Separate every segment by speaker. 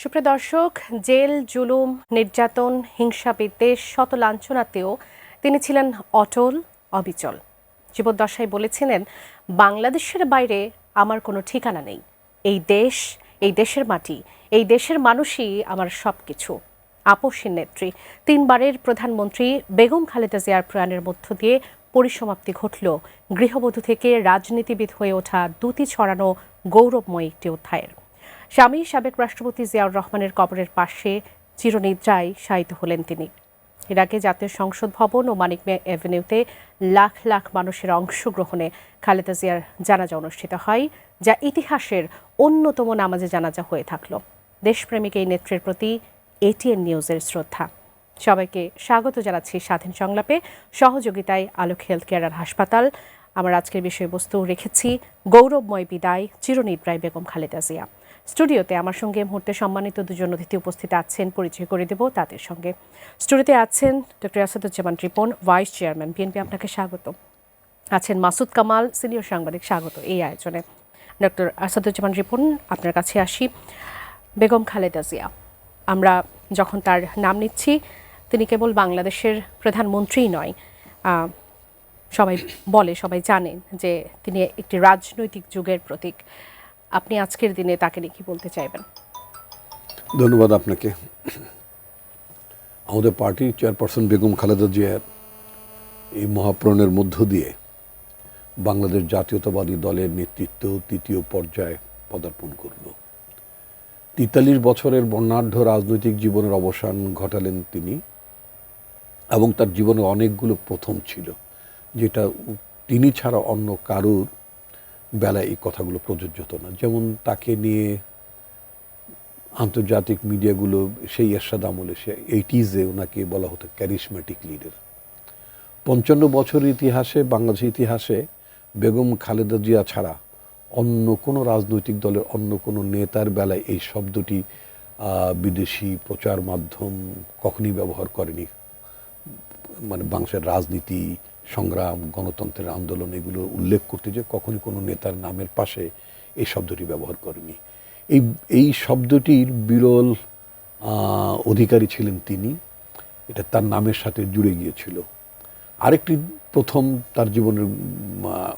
Speaker 1: সুপ্রিয় দর্শক, জেল, জুলুম, নির্যাতন, হিংসা, বিদ্বেষ, শত লাঞ্ছনাতেও তিনি ছিলেন অটল, অবিচল। জীবদ্দশায় বলেছিলেন, বাংলাদেশের বাইরে আমার কোনো ঠিকানা নেই। এই দেশ, এই দেশের মাটি, এই দেশের মানুষই আমার সব কিছু। আপসীন নেত্রী, তিনবারের প্রধানমন্ত্রী বেগম খালেদা জিয়ার প্রয়াণের মধ্য দিয়ে পরিসমাপ্তি ঘটল গৃহবধূ থেকে রাজনীতিবিদ হয়ে ওঠা দ্যুতি ছড়ানো গৌরবময় একটি অধ্যায়ের। স্বামী সাবেক রাষ্ট্রপতি জিয়াউর রহমানের কবরের পাশে চিরনিদ্রায় শায়িত হলেন তিনি। এর আগে জাতীয় সংসদ ভবন ও মানিক মিয়া এভিনিউতে লাখ লাখ মানুষের অংশগ্রহণে খালেদা জিয়ার জানাজা অনুষ্ঠিত হয়, যা ইতিহাসের অন্যতম নামাজে জানাজা হয়ে থাকল। দেশপ্রেমিক এই নেত্রীর প্রতি এটিএন নিউজের শ্রদ্ধা। সবাইকে স্বাগত জানাচ্ছি স্বাধীন সংলাপে। সহযোগিতায় আলোক হেলথ কেয়ার আর হাসপাতাল। আমার আজকের বিষয়বস্তু রেখেছি গৌরবময় বিদায়, চিরনিদ্রায় বেগম খালেদা জিয়া। স্টুডিওতে আমার সঙ্গে মুহূর্তে সম্মানিত দুজন অতিথি উপস্থিত আছেন, পরিচয় করে দেব তাদের সঙ্গে। স্টুডিওতে আছেন doctor Asaduzzaman Ripon, vice chairman BNP, আপনাকে স্বাগত। আছেন মাসুদ কামাল, সিনিয়র সাংবাদিক, স্বাগত এই আয়োজনে। ডক্টর আসাদুজ্জামান রিপন, আপনার কাছে আসি। বেগম খালেদা জিয়া, আমরা যখন তার নাম নিচ্ছি, তিনি কেবল বাংলাদেশের প্রধানমন্ত্রীই নয়, সবাই জানেন যে তিনি একটি রাজনৈতিক যুগের প্রতীক। আপনি আজকের দিনে তাকে নিয়ে কি বলতে চাইবেন?
Speaker 2: ধন্যবাদ আপনাকে। আমাদের পার্টির চেয়ারপারসন বেগম খালেদা জিয়ার এই মহাপ্রণের মধ্য দিয়ে বাংলাদেশ জাতীয়তাবাদী দলের নেতৃত্ব তৃতীয় পর্যায়ে পদার্পণ করল। ৪৩ বছরের বর্ণাঢ্য রাজনৈতিক জীবনের অবসান ঘটালেন তিনি, এবং তার জীবনে অনেকগুলো প্রথম ছিল, যেটা তিনি ছাড়া অন্য কারুর বেলায় এই কথাগুলো প্রযোজ্য হতো না। যেমন তাকে নিয়ে আন্তর্জাতিক মিডিয়াগুলো সেই এরশাদ আমলে, সে 80s ওনাকে বলা হতো ক্যারিসম্যাটিক লিডার। ৫৫ বছরের ইতিহাসে, বাংলাদেশের ইতিহাসে বেগম খালেদা জিয়া ছাড়া অন্য কোনো রাজনৈতিক দলের অন্য কোনো নেতার বেলায় এই শব্দটি বিদেশি প্রচার মাধ্যম কখনই ব্যবহার করেনি। মানে বাংলাদেশের রাজনীতি, সংগ্রাম, গণতন্ত্রের আন্দোলন এগুলো উল্লেখ করতে যে কখনই কোনো নেতার নামের পাশে এই শব্দটি ব্যবহার করেনি। এই শব্দটির বিরল অধিকারী ছিলেন তিনি। এটা তার নামের সাথে জুড়ে গিয়েছিল। আরেকটি প্রথম তার জীবনের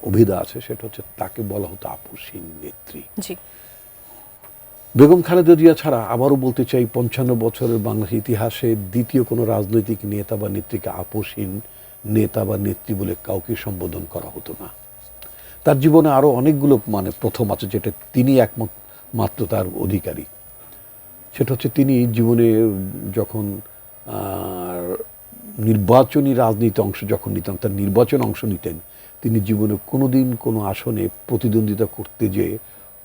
Speaker 2: অভিধা আছে, সেটা হচ্ছে তাকে বলা হতো আপসীন নেত্রী। বেগম খালেদা জিয়া ছাড়া আবারও বলতে চাই, ৫৫ বছরের বাংলাদেশ ইতিহাসে দ্বিতীয় কোনো রাজনৈতিক নেতা বা নেত্রীকে আপসীন নেতা বা নেত্রী বলে কাউকে সম্বোধন করা হতো না। তার জীবনে আরও অনেকগুলো প্রথম আছে, যেটা তিনি একমাত্র তার অধিকারী। সেটা হচ্ছে তিনি জীবনে যখন নির্বাচনী রাজনীতি অংশ যখন নিতেন, তার নির্বাচন অংশ নিতেন, তিনি জীবনে কোনোদিন কোনো আসনে প্রতিদ্বন্দ্বিতা করতে যেয়ে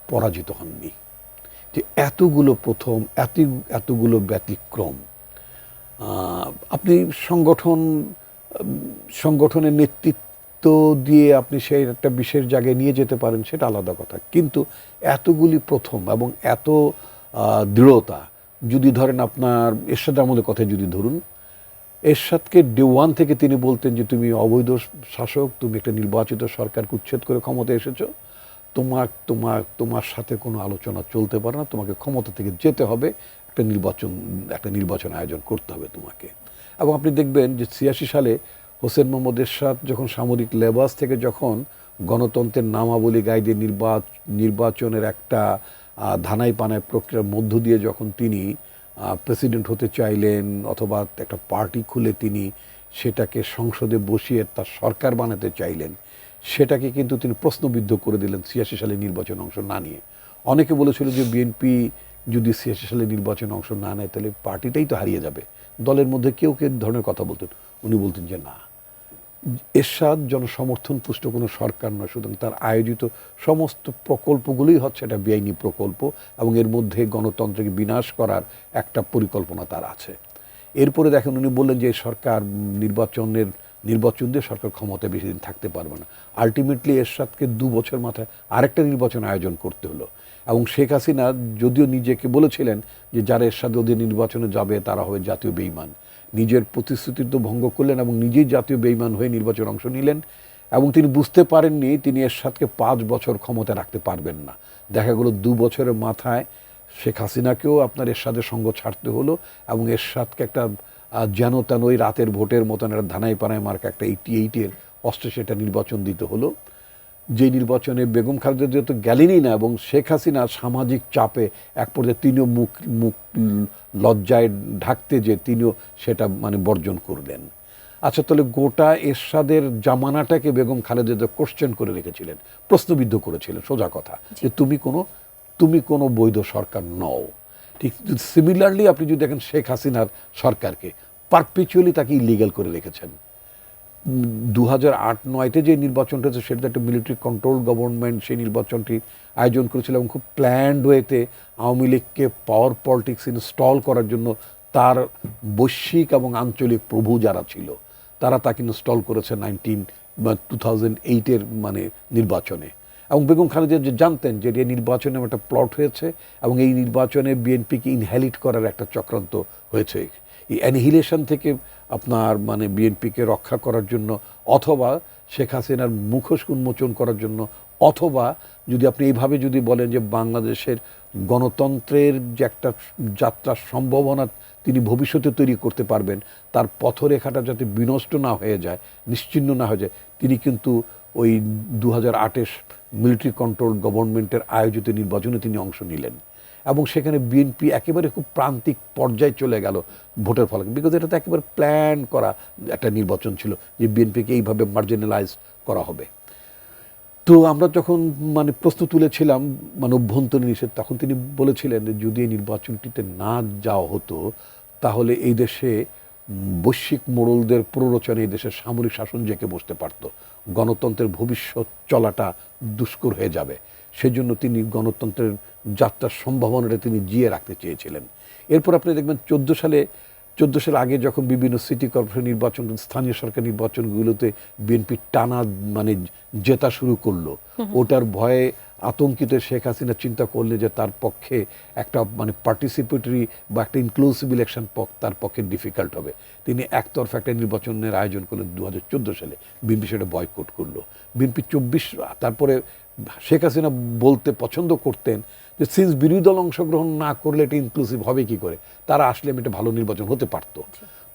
Speaker 2: পরাজিত হননি। যে এতগুলো প্রথম, এতগুলো ব্যতিক্রম, আপনি সংগঠনের নেতৃত্ব দিয়ে আপনি সেই একটা বিশেষ জায়গায় নিয়ে যেতে পারেন, সেটা আলাদা কথা। কিন্তু এতগুলি প্রথম এবং এত দৃঢ়তা, যদি ধরেন আপনার এরশাদ আমলের কথায় যদি ধরুন, এরশাদকে ডে ওয়ান থেকে তিনি বলতেন যে তুমি অবৈধ শাসক, তুমি একটা নির্বাচিত সরকারকে উচ্ছেদ করে ক্ষমতায় এসেছো, তোমার সাথে কোনো আলোচনা চলতে পারে না, তোমাকে ক্ষমতা থেকে যেতে হবে, একটা নির্বাচন আয়োজন করতে হবে তোমাকে। এবং আপনি দেখবেন যে ৮৬ সালে হোসেন মোহাম্মদ এরশাদ যখন সামরিক লেবাস থেকে যখন গণতন্ত্রের নামাবলী গায়ে দিয়ে নির্বাচনের একটা ধানাই পানায় প্রক্রিয়ার মধ্য দিয়ে যখন তিনি প্রেসিডেন্ট হতে চাইলেন, অথবা একটা পার্টি খুলে তিনি সেটাকে সংসদে বসিয়ে তার সরকার বানাতে চাইলেন, সেটাকে কিন্তু তিনি প্রশ্নবিদ্ধ করে দিলেন ৮৬ সালে নির্বাচন অংশ না নিয়ে। অনেকে বলেছিল যে বিএনপি যদি ৮৬ সালে নির্বাচন অংশ না নেয় তাহলে পার্টিটাই তো হারিয়ে যাবে। দলের মধ্যে কেউ ধরনের কথা বলতেন, উনি বলতেন যে না, এরশাদ জনসমর্থন পুষ্ট কোনো সরকার নয়, সুতরাং তার আয়োজিত সমস্ত প্রকল্পগুলোই হচ্ছে একটা বেআইনি প্রকল্প, এবং এর মধ্যে গণতন্ত্রকে বিনাশ করার একটা পরিকল্পনা তার আছে। এরপরে দেখেন উনি বললেন যে সরকার নির্বাচন দিয়ে সরকার ক্ষমতায় বেশি দিন থাকতে পারবে না। আলটিমেটলি এরশাদকে 2 বছর মাথায় আরেকটা নির্বাচন আয়োজন করতে হলো, এবং শেখ হাসিনা যদিও নিজেকে বলেছিলেন যে যারা এরশাদ অধীনে নির্বাচনে যাবে তারা হবে জাতীয় বেঈমান, নিজের প্রতিশ্রুতি তো ভঙ্গ করলেন এবং নিজেই জাতীয় বেঈমান হয়ে নির্বাচন অংশ নিলেন। এবং তিনি বুঝতে পারেননি তিনি এরশাদকে 5 বছর ক্ষমতা রাখতে পারবেন না। দেখা গেল 2 বছরের মাথায় শেখ হাসিনাকেও আপনার এরশাদের সঙ্গ ছাড়তে হলো, এবং এরশাদকে একটা যেন তেন ওই রাতের ভোটের মতন একটা ধানাই পানায় মার্কা একটা 88-এর অস্ত্রে সেটা নির্বাচন দিতে হলো। যে নির্বাচনে বেগম খালেদা জিয়া তো গেলেনই না, এবং শেখ হাসিনা সামাজিক চাপে এক পর্যায়ে তিনিও মুখ মুখ লজ্জায় ঢাকতে যে তিনিও সেটা মানে বর্জন করলেন। আচ্ছা, তাহলে গোটা এরশাদের জামানাটাকে বেগম খালেদা জিয়া কোশ্চেন করে রেখেছিলেন, প্রশ্নবিদ্ধ করেছিলেন, সোজা কথা, যে তুমি কোনো বৈধ সরকার নও। ঠিক সিমিলারলি আপনি যদি দেখেন শেখ হাসিনার সরকারকে পারপিচুয়ালি তাকে ইলিগাল করে রেখেছেন। 2008-09-তে যে নির্বাচনটা হচ্ছে সেটা একটা মিলিটারি কন্ট্রোল গভর্নমেন্ট সেই নির্বাচনটি আয়োজন করেছিল, এবং খুব প্ল্যান্ড ওয়েতে আওয়ামী লীগকে পাওয়ার পলিটিক্স ইনস্টল করার জন্য তার বৈশ্বিক এবং আঞ্চলিক প্রভু যারা ছিল তারা তাকে ইনস্টল করেছে 2008-এর মানে নির্বাচনে। এবং বেগম খালেদা যে জানতেন যে এই নির্বাচনে একটা প্লট হয়েছে, এবং এই নির্বাচনে বিএনপিকে ইনহেরিট করার একটা চক্রান্ত হয়েছে। এই অ্যানিহিলেশন থেকে আপনার মানে বিএনপিকে রক্ষা করার জন্য, অথবা শেখ হাসিনার মুখোশ উন্মোচন করার জন্য, অথবা যদি আপনি এইভাবে যদি বলেন যে বাংলাদেশের গণতন্ত্রের যে একটা যাত্রার সম্ভাবনা তিনি ভবিষ্যতে তৈরি করতে পারবেন, তার পথরেখাটা যাতে বিনষ্ট না হয়ে যায়, নিশ্চিহ্ন না হয়ে যায়, তিনি কিন্তু ওই 2008-এর মিলিটারি কন্ট্রোল গভর্নমেন্টের আয়োজিত নির্বাচনে তিনি অংশ নিলেন, এবং সেখানে বিএনপি একেবারে খুব প্রান্তিক পর্যায়ে চলে গেল ভোটের ফলে, বিকজ এটা তো একেবারে প্ল্যান করা একটা নির্বাচন ছিল যে বিএনপিকে এইভাবে মার্জিনালাইজ করা হবে। তো আমরা যখন মানে প্রশ্ন তুলেছিলাম মানে অভ্যন্তরীণ নিষেধ, তখন তিনি বলেছিলেন যে যদি এই নির্বাচনটিতে না যাওয়া হতো তাহলে এই দেশে বৈশ্বিক মোড়লদের প্ররোচনে এই দেশের সামরিক শাসন জেঁকে বসতে পারত, গণতন্ত্রের ভবিষ্যৎ চলাটা দুষ্কর হয়ে যাবে। সেজন্য তিনি গণতন্ত্রের যাত্রার সম্ভাবনাটা তিনি জিয়ে রাখতে চেয়েছিলেন। এরপর আপনি দেখবেন 14 সাল আগে যখন বিভিন্ন সিটি কর্পোরেশন নির্বাচন, স্থানীয় সরকার নির্বাচনগুলোতে বিএনপি টানা মানে জেতা শুরু করলো, ওটার ভয়ে আতঙ্কিত শেখ হাসিনা চিন্তা করলে যে তার পক্ষে একটা মানে পার্টিসিপেটরি বা একটা ইনক্লুসিভ ইলেকশন তার পক্ষে ডিফিকাল্ট হবে। তিনি একতরফা একটা নির্বাচনের আয়োজন করলেন 2014 সালে, বিএনপি সেটা বয়কট করলো। বিএনপি 24 তারপরে শেখ হাসিনা বলতে পছন্দ করতেন যে সিন্স বিরোধী দল অংশগ্রহণ না করলে এটা ইনক্লুসিভ হবে কি করে, তারা আসলে এটা ভালো নির্বাচন হতে পারত।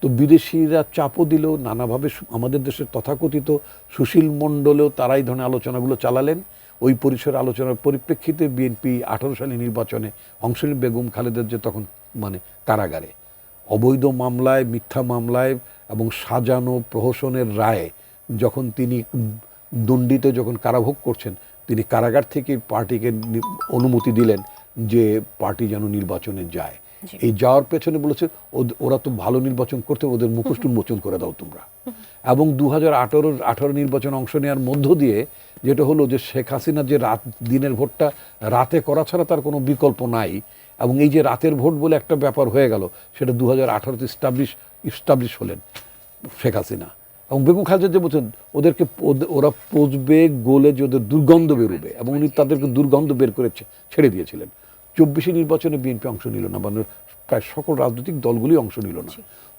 Speaker 2: তো বিদেশিরা চাপও দিল নানাভাবে, আমাদের দেশের তথাকথিত সুশীল মণ্ডলেও তারাই ধরনের আলোচনাগুলো চালালেন। ওই পরিসরের আলোচনার পরিপ্রেক্ষিতে বিএনপি 18 সালে নির্বাচনে অংশ নিল। বেগম খালেদা যে তখন মানে কারাগারে অবৈধ মামলায়, মিথ্যা মামলায় এবং সাজানো প্রহসনের রায়ে যখন তিনি দণ্ডিত, যখন কারাভোগ করছেন, তিনি কারাগার থেকে পার্টিকে অনুমতি দিলেন যে পার্টি যেন নির্বাচনে যায়। এই যাওয়ার পেছনে বলেছে ওরা তো ভালো নির্বাচন করতে, ওদের মুখোশ উন্মোচন করে দাও তোমরা। এবং 2018 নির্বাচন অংশ নেওয়ার মধ্য দিয়ে যেটা হলো যে শেখ হাসিনা যে দিনের ভোটটা রাতে করা ছাড়া তার কোনো বিকল্প নাই, এবং এই যে রাতের ভোট বলে একটা ব্যাপার হয়ে গেল, সেটা 2018-তে ইস্টাবলিশ হলেন শেখ হাসিনা। এবং বেগম খালেদা যে বলছেন ওদেরকে ওরা পচবে, গোলে যে ওদের দুর্গন্ধ বেরোবে, এবং উনি তাদেরকে দুর্গন্ধ বের করে ছেড়ে দিয়েছিলেন। 24 নির্বাচনে বিএনপি অংশ নিল না, মানে প্রায় সকল রাজনৈতিক দলগুলি অংশ নিল না।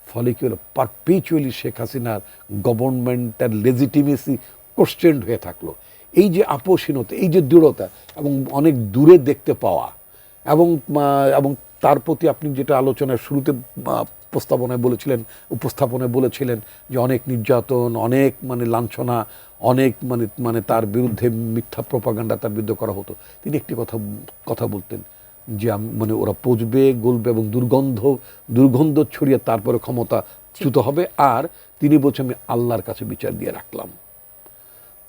Speaker 2: ফলে কি হলো, পারপিচুয়ালি শেখ হাসিনার গভর্নমেন্টের লেজিটিমেসি কোশ্চেন্ড হয়ে থাকলো। এই যে আপোষহীনতা, এই যে দৃঢ়তা এবং অনেক দূরে দেখতে পাওয়া, এবং তার প্রতি আপনি যেটা আলোচনার শুরুতে উপস্থাপনায় বলেছিলেন যে অনেক নির্যাতন, অনেক মানে লাঞ্ছনা, অনেক মানে তার বিরুদ্ধে মিথ্যা প্রপাগান্ডা তার বিরুদ্ধে করা হতো। তিনি একটি কথা বলতেন যে মানে ওরা পচবে, গলবে এবং দুর্গন্ধ ছড়িয়ে তারপরে ক্ষমতাচ্যুত হবে। আর তিনি বলছেন আমি আল্লাহর কাছে বিচার দিয়ে রাখলাম।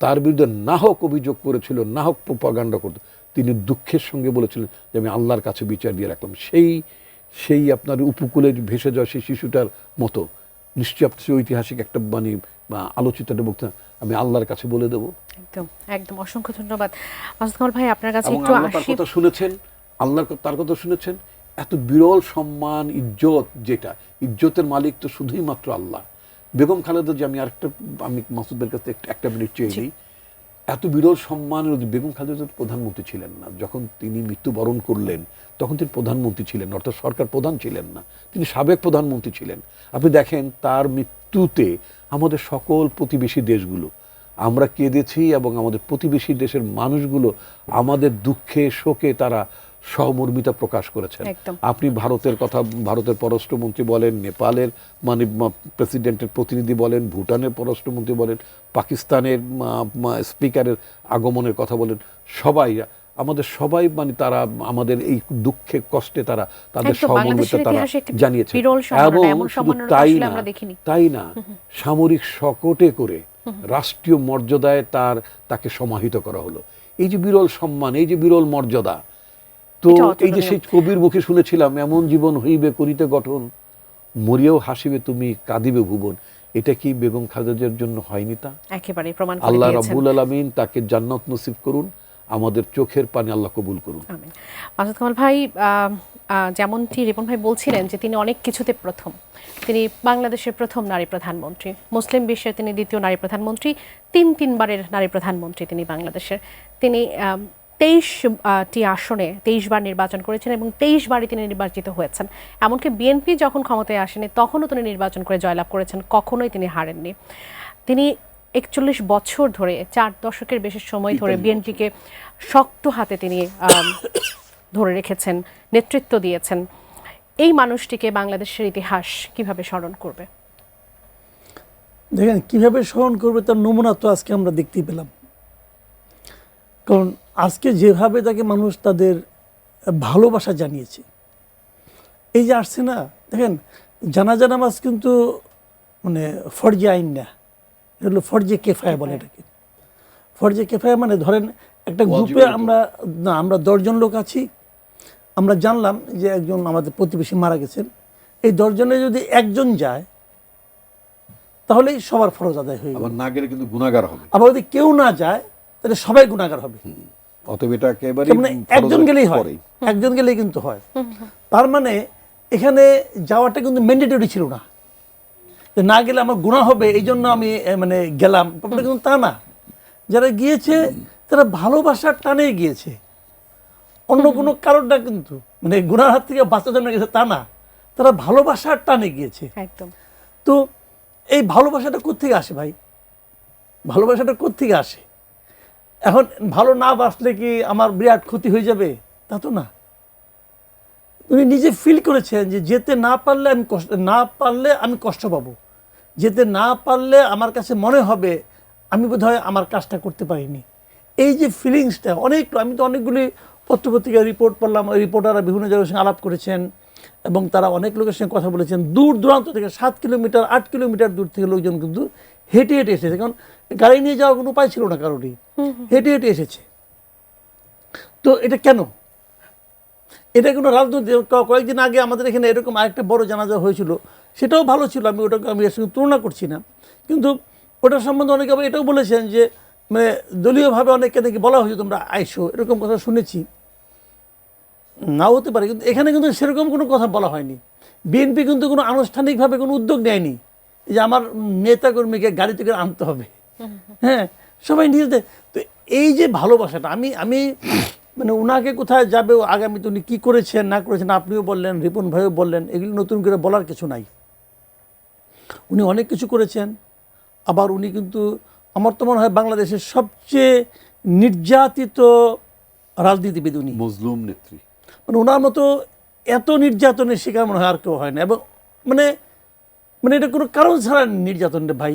Speaker 2: তার বিরুদ্ধে না হোক অভিযোগ করেছিল, না হোক প্রপাগান্ডা করত, তিনি দুঃখের সঙ্গে বলেছিলেন যে আমি আল্লাহর কাছে বিচার দিয়ে রাখলাম। সেই আপনার উপকূলে ভেসে যাওয়া সেই শিশুটার মতো নিশ্চয়ই আপনি ঐতিহাসিক একটা মানে আলোচিত একটা বক্তব্য আমি আল্লাহর কাছে বলে দেবো।
Speaker 1: একদম অসংখ্য ধন্যবাদ মাসুদ কামাল ভাই, আপনার কাছে একটু
Speaker 2: তার কথা শুনেছেন, তার কথা শুনেছেন। এত বিরল সম্মান, ইজ্জত, যেটা ইজ্জতের মালিক তো শুধুই মাত্র আল্লাহ। বেগম খালেদা যে আমি মাসুদ ভাইয়ের কাছে একটা মিনিট চেয়ে নিই, এত বিরল সম্মানের বেগম খালেদা প্রধানমন্ত্রী ছিলেন না। যখন তিনি মৃত্যুবরণ করলেন তখন তিনি প্রধানমন্ত্রী ছিলেন, অর্থাৎ সরকার প্রধান ছিলেন না, তিনি সাবেক প্রধানমন্ত্রী ছিলেন। আপনি দেখেন তার মৃত্যুতে আমাদের সকল প্রতিবেশী দেশগুলো আমরা কেঁদেছি, এবং আমাদের প্রতিবেশী দেশের মানুষগুলো আমাদের দুঃখে শোকে তারা সহমর্মিতা প্রকাশ করেছেন।
Speaker 1: একদম।
Speaker 2: আপনি ভারতের কথা, ভারতের পররাষ্ট্রমন্ত্রী বলেন, নেপালের প্রেসিডেন্টের প্রতিনিধি বলেন, ভুটানের পররাষ্ট্রমন্ত্রী বলেন, পাকিস্তানের স্পিকারের আগমনের কথা বলেন, সবাই আমাদের সবাই তারা আমাদের এই দুঃখে কষ্টে তারা তাদের
Speaker 1: একদম,
Speaker 2: সহমর্মিতা
Speaker 1: বাংলাদেশের
Speaker 2: তারা
Speaker 1: ইতিহাসে একটি
Speaker 2: জানিয়েছে।
Speaker 1: বিরল সম্মাননা,
Speaker 2: এবং
Speaker 1: এমন
Speaker 2: শুধু
Speaker 1: সম্মাননা
Speaker 2: তাই
Speaker 1: আসলে
Speaker 2: না,
Speaker 1: আমরা দেখিনি।
Speaker 2: সামরিক শকটে করে রাষ্ট্রীয় মর্যাদায় তাকে সমাহিত করা হলো। এই যে বিরল সম্মান, এই যে বিরল মর্যাদা, তো
Speaker 1: এটা
Speaker 2: এই যে
Speaker 1: অতুলনীয়।
Speaker 2: সেই কবির মুখে শুনেছিলাম, এমন জীবন হইবে করিতে গঠন, মরিয়াও হাসিবে তুমি কাঁদিবে ভুবন, এটা কি বেগম খালেদার জন্য হয়নি? তা
Speaker 1: একেবারে প্রমাণ করে
Speaker 2: আল্লাহ
Speaker 1: দিয়েছেন।
Speaker 2: রাব্বুল আলামিন তাকে জান্নাত নসিব করুন, আমাদের চোখের পানি আল্লাহ কবুল করুন।
Speaker 1: আমিন। মাসুদ কামাল ভাই, যেমনটি রিপন ভাই বলছিলেন যে তিনি অনেক কিছুতে প্রথম, তিনি বাংলাদেশের প্রথম নারী প্রধানমন্ত্রী, মুসলিম বিশ্বের তিনি দ্বিতীয় নারী প্রধানমন্ত্রী, তিনবারের নারী প্রধানমন্ত্রী তিনি বাংলাদেশের। তিনি 23টি আসনে 23 বার নির্বাচন করেছেন এবং 23 বারই তিনি নির্বাচিত হয়েছেন। এমনকি বিএনপি যখন ক্ষমতায় আসেনি তখনও তিনি নির্বাচন করে জয়লাভ করেছেন, কখনোই তিনি হারেননি। তিনি 41 বছর ধরে, 4 দশকের বেশি সময় ধরে বিএনপিকে শক্ত হাতে তিনি ধরে রেখেছেন, নেতৃত্ব দিয়েছেন। এই মানুষটিকে বাংলাদেশের ইতিহাস কিভাবে স্মরণ করবে?
Speaker 3: দেখেন কিভাবে স্মরণ করবে তার নমুনা তো আজকে আমরা দেখতেই পেলাম। কারণ আজকে যেভাবে তাকে মানুষ তাদের ভালোবাসা জানিয়েছে, এই যে আসছে না, দেখেন জানাজা নামাজ কিন্তু ফরজে আইন না, এটা হলো ফরজে কেফায়া বলে এটাকে। ফরজে কেফায়া ধরেন একটা গ্রুপে আমরা 10 জন লোক আছি, আমরা জানলাম যে একজন আমাদের প্রতিবেশী মারা গেছেন, এই 10 জনে যদি একজন যায় তাহলেই সবার ফরজ আদায় হয়ে
Speaker 2: আবার না গেলে কিন্তু গুনাহগার হবে।
Speaker 3: আবার যদি কেউ না যায় তাহলে সবাই গুনাহগার হবে।
Speaker 2: অতএব এটা একেবারে
Speaker 3: একজন গেলেই হয়, একজন গেলেই কিন্তু হয়। তার মানে এখানে যাওয়াটা কিন্তু ম্যান্ডেটরি ছিল না, যে না গেলে আমার গুনাহ হবে এই জন্য আমি গেলাম, ব্যাপারটা কিন্তু তা না। যারা গিয়েছে তারা ভালোবাসার টানে গিয়েছে, অন্য কোনো কারণটা কিন্তু গুনার হাত থেকে বাঁচার জন্য গেছে তা না, তারা ভালোবাসার টানে গিয়েছে।
Speaker 1: একদম।
Speaker 3: তো এই ভালোবাসাটা কোত্থেকে আসে ভাই? ভালোবাসাটা কোত্থেকে আসে? এখন ভালো না বাসলে কি আমার বিরাট ক্ষতি হয়ে যাবে? তা তো না। উনি নিজে ফিল করেছেন যে যেতে না পারলে আমি কষ্ট পাবো, যেতে না পারলে আমার কাছে মনে হবে আমি বোধহয় আমার কাজটা করতে পারিনি। এই যে ফিলিংসটা আমি তো অনেকগুলি পত্রপত্রিকায় রিপোর্ট পড়লাম, রিপোর্টাররা বিভিন্ন জায়গার সঙ্গে আলাপ করেছেন এবং তারা অনেক লোকের সঙ্গে কথা বলেছেন। দূর দূরান্ত থেকে 7 কিলোমিটার 8 কিলোমিটার দূর থেকে লোকজন কিন্তু হেঁটে হেঁটে এসেছে, কারণ গাড়ি নিয়ে যাওয়ার কোনো উপায় ছিল না কারোরই, হেঁটে হেঁটে এসেছে। তো এটা কেন? এটা কোনো রাজনৈতিক, কয়েকদিন আগে আমাদের এখানে এরকম আরেকটা বড় জানাজা হয়েছিল, সেটাও ভালো ছিল, আমি এর সঙ্গে তুলনা করছি না, কিন্তু ওটার সম্বন্ধে অনেকে আবার এটাও বলেছেন যে দলীয়ভাবে অনেককে নাকি বলা হয়েছে তোমরা আইসো, এরকম কথা শুনেছি। নাও হতে পারে, কিন্তু এখানে কিন্তু সেরকম কোনো কথা বলা হয়নি। বিএনপি কিন্তু কোনো আনুষ্ঠানিকভাবে কোনো উদ্যোগ নেয়নি যে আমার নেতাকর্মীকে গাড়ি থেকে আনতে হবে। হ্যাঁ, সবাই নিজেদের। তো এই যে ভালোবাসাটা, আমি ওনাকে কোথায় যাবে আগামীতে, উনি কী করেছেন না করেছেন, আপনিও বললেন, রিপন ভাইও বললেন, এগুলি নতুন করে বলার কিছু নাই। উনি অনেক কিছু করেছেন। আবার উনি কিন্তু আমার তো মনে হয় বাংলাদেশের সবচেয়ে নির্যাতিত রাজনীতিবিদ উনি,
Speaker 2: মজলুম নেত্রী।
Speaker 3: ওনার মতো এত নির্যাতনের শিকার মনে হয় আর কেউ হয় না। এবং এটা কোনো কারণ ছাড়া নির্যাতন রে ভাই।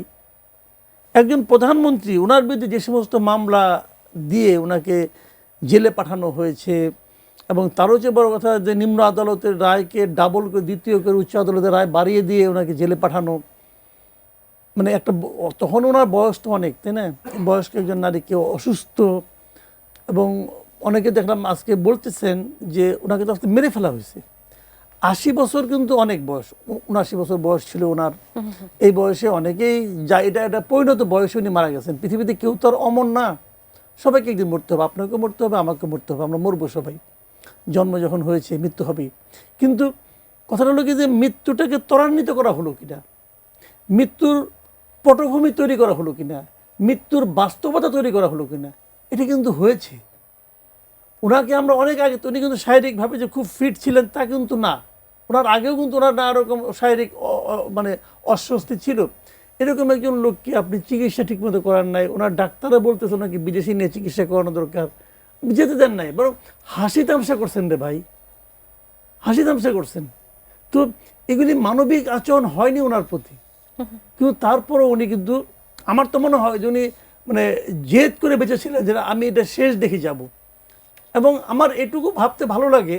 Speaker 3: একজন প্রধানমন্ত্রী, ওনার বিরুদ্ধে যে সমস্ত মামলা দিয়ে ওনাকে জেলে পাঠানো হয়েছে, এবং তারও যে বড় কথা যে নিম্ন আদালতের রায়কে ডাবল করে, দ্বিতীয় করে উচ্চ আদালতের রায় বাড়িয়ে দিয়ে ওনাকে জেলে পাঠানো, তখন ওনার বয়স তো অনেক, তাই না? বয়স্ক একজন নারী, কেউ অসুস্থ, এবং অনেকে দেখলাম আজকে বলতেছেন যে ওনাকে তো আজকে মেরে ফেলা হয়েছে। 80 বছর কিন্তু অনেক বয়স, 79 বছর বয়স ছিল ওনার। এই বয়সে অনেকেই এটা পরিণত বয়সে উনি মারা গেছেন। পৃথিবীতে কেউ তো আর অমর না, সবাইকে একদিন মরতে হবে, আপনাকে মরতে হবে, আমাকে মরতে হবে, আমরা মরবো সবাই। জন্ম যখন হয়েছে মৃত্যু হবেই। কিন্তু কথাটা হলো কি যে মৃত্যুটাকে ত্বরান্বিত করা হলো কিনা, মৃত্যুর পটভূমি তৈরি করা হলো কিনা, মৃত্যুর বাস্তবতা তৈরি করা হলো কিনা, এটা কিন্তু হয়েছে। ওনাকে আমরা অনেক আগে, উনি কিন্তু শারীরিকভাবে যে খুব ফিট ছিলেন তা কিন্তু না, ওনার আগেও কিন্তু ওনার নানা রকম শারীরিক অস্বস্তি ছিল। এরকম একজন লোককে আপনি চিকিৎসা ঠিকমতো করার নাই, ওনার ডাক্তাররা বলতেছে ওনাকে বিদেশি নিয়ে চিকিৎসা করানো দরকার, যেতে দেন নাই, বরং হাসি তামসা করছেন রে ভাই, হাসি তামসা করছেন। তো এগুলি মানবিক আচরণ হয়নি ওনার প্রতি, কিন্তু তারপরও উনি কিন্তু, আমার তো মনে হয় যে উনি মানে জেদ করে বেঁচেছিলেন যে আমি এটা শেষ দেখে যাব। এবং আমার এটুকু ভাবতে ভালো লাগে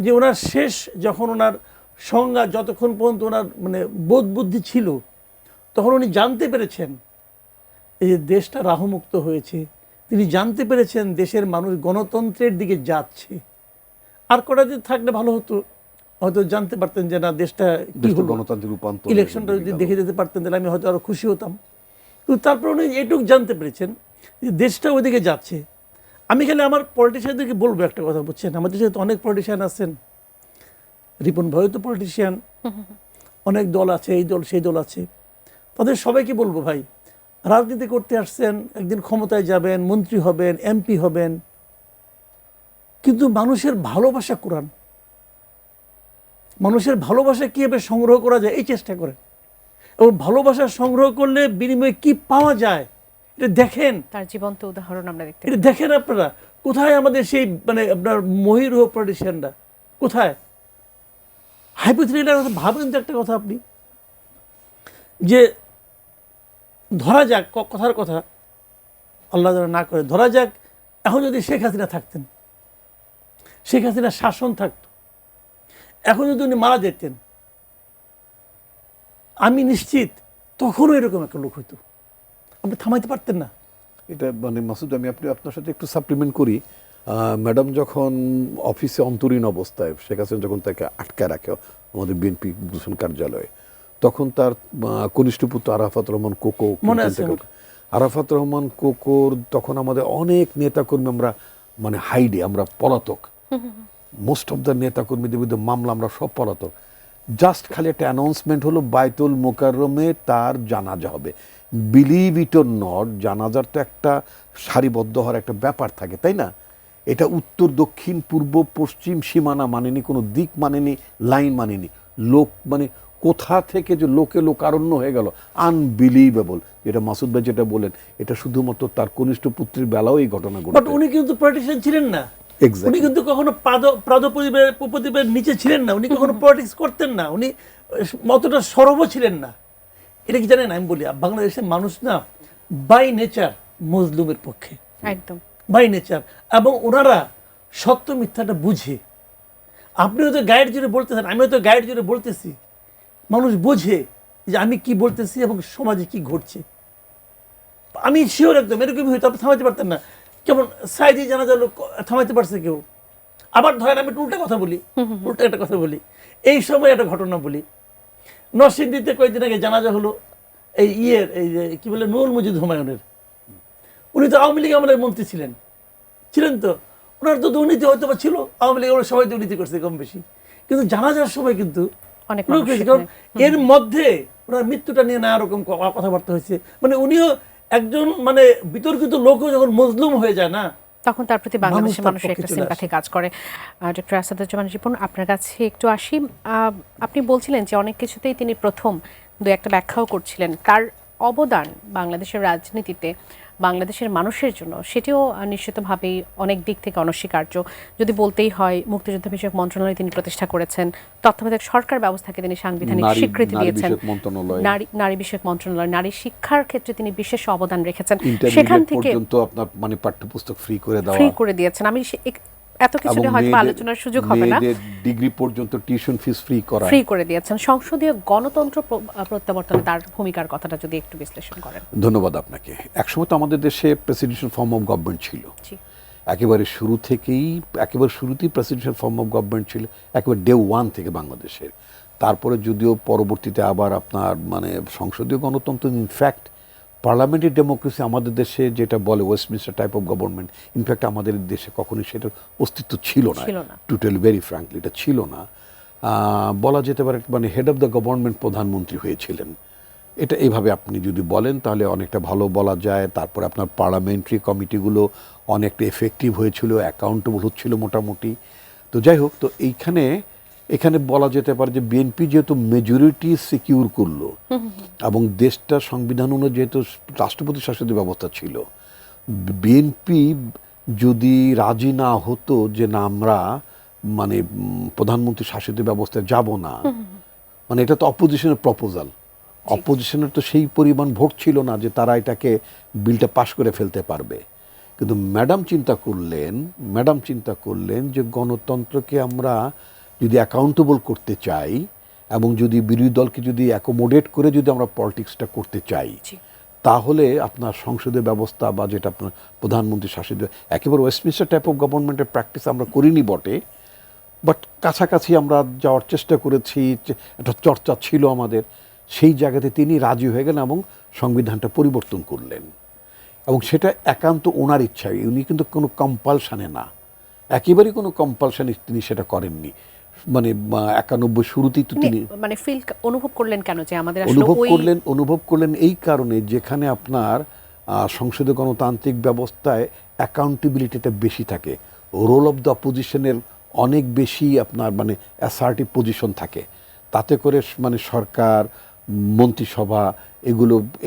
Speaker 3: যে ওনার শেষ যখন ওনার সংজ্ঞা, যতক্ষণ পর্যন্ত ওনার মানে বোধ বুদ্ধি ছিল, তখন উনি জানতে পেরেছেন এই যে দেশটা রাহুমুক্ত হয়েছে, তিনি জানতে পেরেছেন দেশের মানুষ গণতন্ত্রের দিকে যাচ্ছে। আর কটা দিন থাকলে ভালো হতো, হয়তো জানতে পারতেন যে না দেশটা কি হলো,
Speaker 2: গণতান্ত্রিক রূপান্তর,
Speaker 3: ইলেকশনটা যদি দেখে যেতে পারতেন তাহলে আমি হয়তো আরো খুশি হতাম। কিন্তু তারপর উনি এটুকু জানতে পেরেছেন যে দেশটা ওইদিকে যাচ্ছে। আমি খালি আমার পলিটিশিয়ানদেরকে বলবো একটা কথা, বুঝছেন, আমাদের সাথে অনেক পলিটিশিয়ান আছেন, রিপন ভাইও তো পলিটিশিয়ান, অনেক দল আছে, এই দল সেই দল আছে, তাদের সবাইকে বলবো ভাই, রাজনীতি করতে আসছেন, একদিন ক্ষমতায় যাবেন, মন্ত্রী হবেন, এমপি হবেন, কিন্তু মানুষের ভালোবাসা কুড়ান, মানুষের ভালোবাসা কীভাবে সংগ্রহ করা যায় এই চেষ্টা করেন, এবং ভালোবাসা সংগ্রহ করলে বিনিময়ে কি পাওয়া যায় এটা দেখেন।
Speaker 1: তার জীবন্ত উদাহরণ আমরা দেখতে
Speaker 3: এটা দেখেন আপনারা, কোথায় আমাদের সেই মানে আপনার মহিরুহ পলিটিশিয়ানরা কোথায়? হাইপোথেটিক্যাল ভাবেন তো একটা কথা আপনি, যে ধরা যাক, কথার কথা, আল্লাহ যেন না করে, ধরা যাক এখন যদি শেখ হাসিনা থাকতেন, শেখ হাসিনার শাসন থাকতো, এখন যদি উনি মারা যেতেন, আমি নিশ্চিত তখনও এরকম একটা লোক হইতো, আপনি থামাইতে পারতেন না।
Speaker 2: এটা মানে মাসুদ, আমি আপনার সাথে একটু সাপ্লিমেন্ট করি। ম্যাডাম যখন অফিসে অন্তরীণ অবস্থায়, শেখ হাসিনা যখন তাকে আটকে রাখে আমাদের বিএনপি গুলশান কার্যালয়ে, তখন তার কনিষ্ঠ পুত্র আরাফাত রহমান কোকো,
Speaker 3: মনে আছে?
Speaker 2: আরাফাত রহমান কোকোর তখন আমাদের অনেক নেতাকর্মী আমরা মানে হাইডে, আমরা পলাতক, মোস্ট অফ দ্য নেতাকর্মীদের বিরুদ্ধে মামলা, আমরা সব পলাতক। জাস্ট খালি একটা অ্যানাউন্সমেন্ট হলো বাইতুল মোকাররমে তার জানাজা হবে, বিলিভ ইট অর নট, জানাজার তো একটা সারিবদ্ধ হওয়ার একটা ব্যাপার থাকে, তাই না? এটা উত্তর দক্ষিণ পূর্ব পশ্চিম সীমানা মানেনি, কোনো দিক মানেনি, লাইন মানেনি, লোক মানে কোথা থেকে যে লোকে লোকারণ্য হয়ে গেল, আনবিলিভেবল। যেটা মাসুদ ভাই যেটা বলেন, এটা শুধুমাত্র তার কনিষ্ঠ পুত্রের বেলাও এই ঘটনা
Speaker 3: বাট
Speaker 2: ঘটে।
Speaker 3: উনি কিন্তু পলিটিশিয়ান ছিলেন না, উনি কিন্তু কখনো প্রদীপের নিচে ছিলেন না, উনি কখনো পলিটিক্স করতেন না, উনি অতটা সরব ছিলেন না। এটা কি জানেন, আমি বলি বাংলাদেশের মানুষ না বাই নেচার মজলুমের পক্ষে,
Speaker 1: একদম
Speaker 3: বাই নেচার, এবং ওনারা সত্য মিথ্যাটা বুঝে। আপনি হয়তো গাইড জুড়ে বলতেছেন, আমি হয়তো গাইড জুড়ে বলতেছি, মানুষ বোঝে যে আমি কি বলতেছি এবং সমাজে কি ঘটছে। আমি শিওর একদম এরকমই হয়তো আপনি থামাইতে পারতেন না। যেমন সাইদি জানাজা লোক থামাইতে পারছে কেউ। আবার ধরেন আমি উল্টা কথা বলি, উল্টা একটা কথা বলি, এই সময় একটা ঘটনা বলি, নরসিংদীতে কয়েকদিন আগে জানাজা হলো এই এই যে কি বলে নূর মুজিদ হুমায়ুনের, উনি তো আওয়ামী লীগ আমলের মন্ত্রী ছিলেন, তো ওনার তো দুর্নীতি হয়তো বা ছিল, আওয়ামী লীগ আমরা সবাই দুর্নীতি করছে কম বেশি, কিন্তু জানাজার সময় কিন্তু
Speaker 1: অনেক
Speaker 3: লোক হয়েছে, কারণ এর মধ্যে ওনার মৃত্যুটা নিয়ে নানা রকম কথাবার্তা হয়েছে। মানে উনিও একজন মানে বিতর্কিত লোকও যখন মজলুম হয়ে যায় না,
Speaker 1: তখন তার প্রতি বাংলাদেশের
Speaker 3: তার
Speaker 1: মানুষের
Speaker 3: পক্ষে
Speaker 1: একটা
Speaker 3: চলে
Speaker 1: সিম্প্যাথি কাজ করে। ডক্টর আসাদুজ্জামান রিপন, আপনার কাছে একটু আসি। আপনি বলছিলেন যে অনেক কিছুতেই তিনি প্রথম দু একটা ব্যাখ্যাও করছিলেন, তার অবদান বাংলাদেশের রাজনীতিতে বাংলাদেশের মানুষের জন্য সেটিও নিশ্চিতভাবেই অনেক দিক থেকে অনস্বীকার্য। যদি বলতেই হয়, মুক্তিযুদ্ধ বিষয়ক মন্ত্রণালয় তিনি প্রতিষ্ঠা করেছেন, তত্ত্বাবধায়ক সরকার ব্যবস্থাকে তিনি সাংবিধানিক স্বীকৃতি দিয়েছেন, নারী বিষয়ক মন্ত্রণালয়, নারী শিক্ষার ক্ষেত্রে তিনি বিশেষ অবদান রেখেছেন, সেখান থেকে
Speaker 2: পর্যন্ত আপনার মানে পাঠ্যপুস্তক ফ্রি করে
Speaker 1: দিয়েছেন। আমি এত কিছু নিয়ে হয়তো আলোচনার সুযোগ হবে না,
Speaker 2: ডিগ্রি পর্যন্ত টিউশন ফিস ফ্রি
Speaker 1: করে দিয়েছেন। সংসদীয় গণতন্ত্র প্রত্যাবর্তনে তার ভূমিকার কথাটা যদি একটু বিশ্লেষণ করেন।
Speaker 2: ধন্যবাদ আপনাকে। একসময় তো আমাদের দেশে প্রেসিডেন্সিয়াল ফর্ম অফ গভর্নমেন্ট ছিল, একেবারে শুরুতেই প্রেসিডেন্সিয়াল ফর্ম অফ গভর্নমেন্ট ছিল, একেবারে ডে ওয়ান থেকে বাংলাদেশের। তারপরে যদিও পরবর্তীতে আবার আপনার মানে সংসদীয় গণতন্ত্র, ইনফ্যাক্ট পার্লামেন্টারি ডেমোক্রেসি আমাদের দেশে যেটা বলে Westminster type of government, in fact আমাদের দেশে কখনোই সেটার অস্তিত্ব ছিল না, টু টেল ভেরি ফ্র্যাঙ্কলি এটা ছিল না। বলা যেতে পারে মানে হেড অফ দ্য গভর্নমেন্ট প্রধানমন্ত্রী হয়েছিলেন, এটা এইভাবে আপনি যদি বলেন তাহলে অনেকটা ভালো বলা যায়। তারপরে আপনার পার্লামেন্টারি কমিটিগুলো অনেকটা এফেক্টিভ হয়েছিল, অ্যাকাউন্টেবল হচ্ছিল মোটামুটি। তো যাই হোক, তো এখানে বলা যেতে পারে যে বিএনপি যেহেতু মেজরিটি সিকিউর করলো এবং দেশটা সংবিধান অনুযায়ী যেহেতু রাষ্ট্রপতি শাসিত ব্যবস্থা ছিল, বিএনপি যদি রাজি না হতো যে না আমরা মানে প্রধানমন্ত্রী শাসিত ব্যবস্থায় যাব না, মানে এটা তো অপোজিশনের প্রপোজাল, অপোজিশনের তো সেই পরিমাণ ভোট ছিল না যে তারা এটাকে বিলটা পাশ করে ফেলতে পারবে। কিন্তু ম্যাডাম চিন্তা করলেন যে গণতন্ত্রকে আমরা যদি অ্যাকাউন্টেবল করতে চাই এবং যদি বিরোধী দলকে যদি অ্যাকোমোডেট করে যদি আমরা পলিটিক্সটা করতে চাই, তাহলে আপনার সংসদীয় ব্যবস্থা বা যেটা আপনার প্রধানমন্ত্রী শাসিত, একেবারে ওয়েস্টমিনিস্টার টাইপ অফ গভর্নমেন্টের প্র্যাকটিস আমরা করিনি বটে, বাট কাছাকাছি আমরা যাওয়ার চেষ্টা করেছি, একটা চর্চা ছিল আমাদের। সেই জায়গাতে তিনি রাজি হয়ে গেলেন এবং সংবিধানটা পরিবর্তন করলেন, এবং সেটা একান্ত ওনার ইচ্ছায়, উনি কিন্তু কোনো কম্পালশানে না, একেবারেই কোনো কম্পালশানে তিনি সেটা করেননি। মানে 91 শুরুতেই তো তিনি
Speaker 1: মানে ফিল অনুভব করলেন কেন যে আমাদের আসলে
Speaker 2: অনুভব করলেন এই কারণে, যেখানে আপনার সংসদীয় গণতান্ত্রিক ব্যবস্থায় অ্যাকাউন্টেবিলিটিটা বেশি থাকে, রোল অফ দ্য অপোজিশনের অনেক বেশি আপনার মানে অ্যাসার্টিভ পজিশন থাকে, তাতে করে মানে সরকার, মন্ত্রিসভা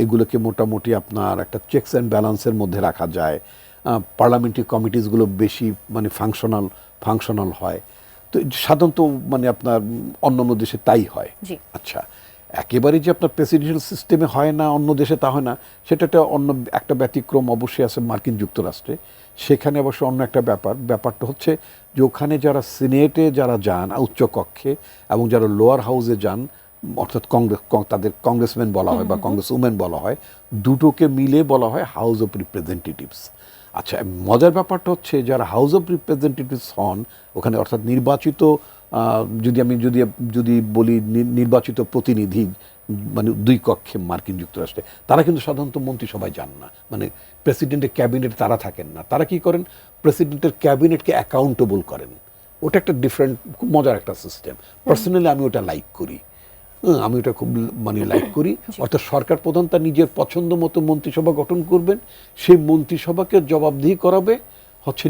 Speaker 2: এগুলোকে মোটামুটি আপনার একটা চেকস অ্যান্ড ব্যালেন্সের মধ্যে রাখা যায়। পার্লামেন্টারি কমিটিসগুলো বেশি মানে ফাংশনাল হয়। তো সাধারণত মানে আপনার অন্যান্য দেশে তাই হয়। আচ্ছা, একেবারে যে আপনার প্রেসিডেন্সিয়াল সিস্টেমে হয় না অন্য দেশে তা হয় না, সেটা একটা ব্যতিক্রম অবশ্যই আছে মার্কিন যুক্তরাষ্ট্রে। সেখানে অবশ্য অন্য একটা ব্যাপারটা হচ্ছে যে ওখানে যারা সিনেটে যারা যান উচ্চকক্ষে এবং যারা লোয়ার হাউসে যান, অর্থাৎ তাদের কংগ্রেসম্যান বলা হয় বা কংগ্রেস উমেন বলা হয়, দুটোকে মিলে বলা হয় হাউস অফ রিপ্রেজেন্টেটিভস। আচ্ছা, মজার ব্যাপারটা হচ্ছে যারা হাউস অফ রিপ্রেজেন্টেটিভস হন ওখানে, অর্থাৎ নির্বাচিত, যদি বলি নির্বাচিত প্রতিনিধি মানে দুই কক্ষে মার্কিন যুক্তরাষ্ট্রে, তারা কিন্তু সাধারণত মন্ত্রিসভায় যান না, মানে প্রেসিডেন্টের ক্যাবিনেটে তারা থাকেন না। তারা কি করেন, প্রেসিডেন্টের ক্যাবিনেটকে অ্যাকাউন্টেবল করেন। ওটা একটা ডিফারেন্ট, খুব মজার একটা সিস্টেম। পার্সোনালি আমি ওটা লাইক করি, আমি ওটা খুব মানে লাইক করি। অর্থাৎ সরকার প্রধান তার নিজের পছন্দ মতো মন্ত্রিসভা গঠন করবেন, সেই মন্ত্রিসভাকে জবাবদিহি করাবে হচ্ছে